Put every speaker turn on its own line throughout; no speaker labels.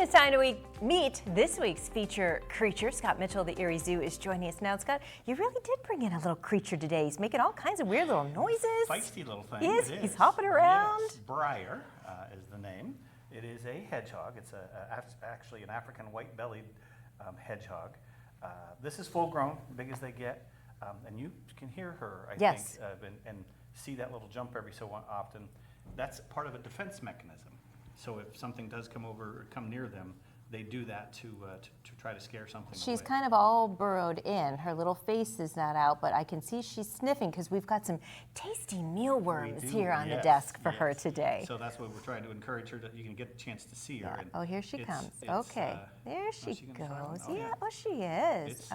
it's time to meet this week's feature creature. Scott Mitchell of the Erie Zoo is joining us now. Scott, you really did bring in a little creature today. He's making all kinds of weird little noises.
Feisty little thing.
Yes, he's hopping around.
Yes. Briar is the name. It is a hedgehog. It's actually an African white-bellied hedgehog. This is full-grown, big as they get, and you can hear her, I think, and see that little jump every so often. That's part of a defense mechanism. So if something does come near them, they do that to try to scare something away.
She's kind of all burrowed in. Her little face is not out, but I can see she's sniffing because we've got some tasty mealworms here on the desk for her today.
So that's what we're trying to encourage her, that you can get a chance to see her.
And here she comes. Okay, there she goes. She is.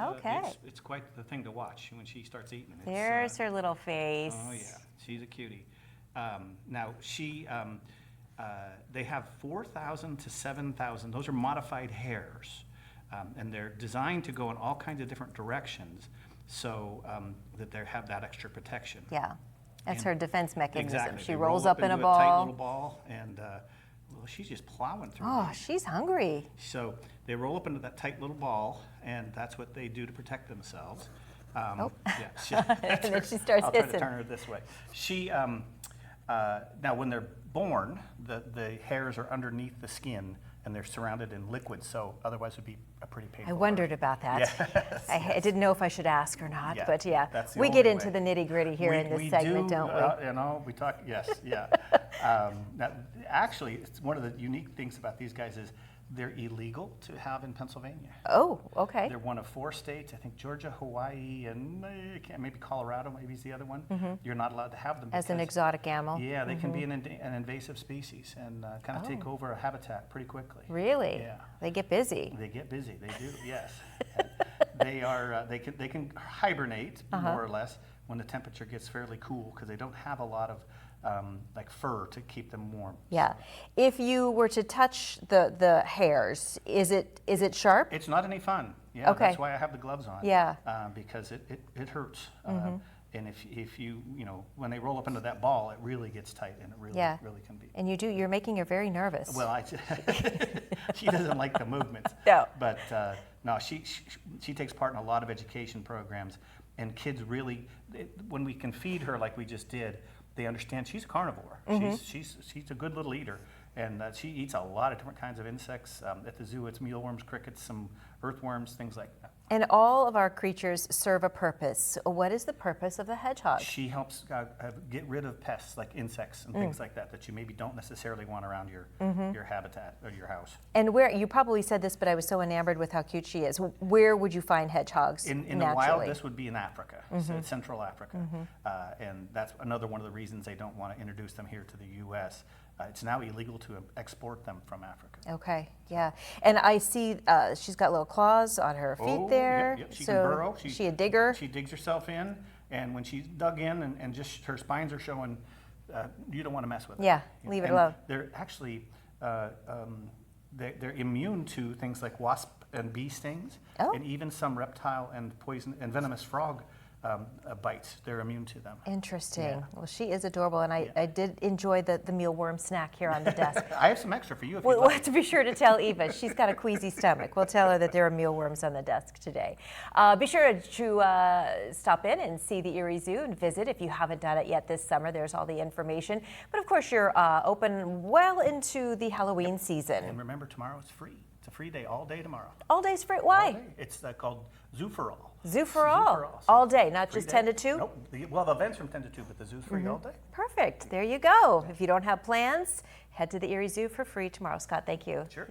It's quite the thing to watch when she starts eating.
There's her little face.
Oh yeah, she's a cutie. Now they have 4,000 to 7,000. Those are modified hairs, and they're designed to go in all kinds of different directions, so that they have that extra protection.
Yeah, that's her defense mechanism.
Exactly.
She rolls up in a ball.
Tight little ball, and well, she's just plowing through.
Oh, she's hungry.
So they roll up into that tight little ball, and that's what they do to protect themselves.
Yeah,
and
then she starts
I'll
hissing.
try to turn her this way. She now, when they're born, the hairs are underneath the skin and they're surrounded in liquid, so otherwise it would be a pretty painful.
I wondered about that.
Yes,
I didn't know if I should ask or not, but yeah,
that's
we get into the nitty-gritty here in this segment, don't we?
You know, we talk, yes, yeah. Now, actually, it's one of the unique things about these guys is they're illegal to have in Pennsylvania.
Oh, okay.
They're one of 4 states, I think Georgia, Hawaii, and maybe Colorado, maybe is the other one. You're not allowed to have them.
As an exotic animal?
Yeah, they can be an invasive species and kind of take over a habitat pretty quickly.
Really?
Yeah.
They get busy.
They get busy, they do, yes. They can hibernate, more or less, when the temperature gets fairly cool, because they don't have a lot of like fur to keep them warm.
Yeah. If you were to touch the hairs, is it sharp?
It's not any fun. Yeah, that's why I have the gloves on.
Yeah.
Because it hurts. And if you when they roll up into that ball, it really gets tight, and it really can be.
And you're making her very nervous.
Well, she doesn't like the movements.
No.
But no, she takes part in a lot of education programs, and kids really, when we can feed her like we just did, they understand she's a carnivore. She's a good little eater, and she eats a lot of different kinds of insects. At the zoo, it's mealworms, crickets, some earthworms, things like that.
And all of our creatures serve a purpose. What is the purpose of the hedgehog?
She helps get rid of pests like insects and things like that you maybe don't necessarily want around your habitat or your house.
And where, you probably said this, but I was so enamored with how cute she is. Where would you find hedgehogs
in the wild? This would be in Africa, so Central Africa. And that's another one of the reasons they don't want to introduce them here to the U.S. It's now illegal to export them from Africa.
Okay, yeah. And I see she's got little claws on her feet there.
Yep. She can burrow.
She a digger.
She digs herself in, and when she's dug in and just her spines are showing, you don't want to mess with them.
Yeah, leave it alone.
They're actually, they're immune to things like wasp and bee stings, and even some reptile and poison and venomous frog bites. They're immune to them.
Interesting.
Yeah.
Well, she is adorable, and I did enjoy the mealworm snack here on the desk.
I have some extra for you if you'd
We'll
like.
have to be sure to tell Eva. She's got a queasy stomach. We'll tell her that there are mealworms on the desk today. Be sure to stop in and see the Erie Zoo and visit if you haven't done it yet this summer. There's all the information. But of course, you're open well into the Halloween season.
And remember, tomorrow is free. It's a free day, all day tomorrow.
All day's free? Why?
All day. It's called Zoo for All.
Zoo for all.
So
all day, not just 10 to 2?
Nope. Well, the event's from 10 to 2, but the zoo's free all day.
Perfect. There you go. If you don't have plans, head to the Erie Zoo for free tomorrow. Scott, thank you.
Sure.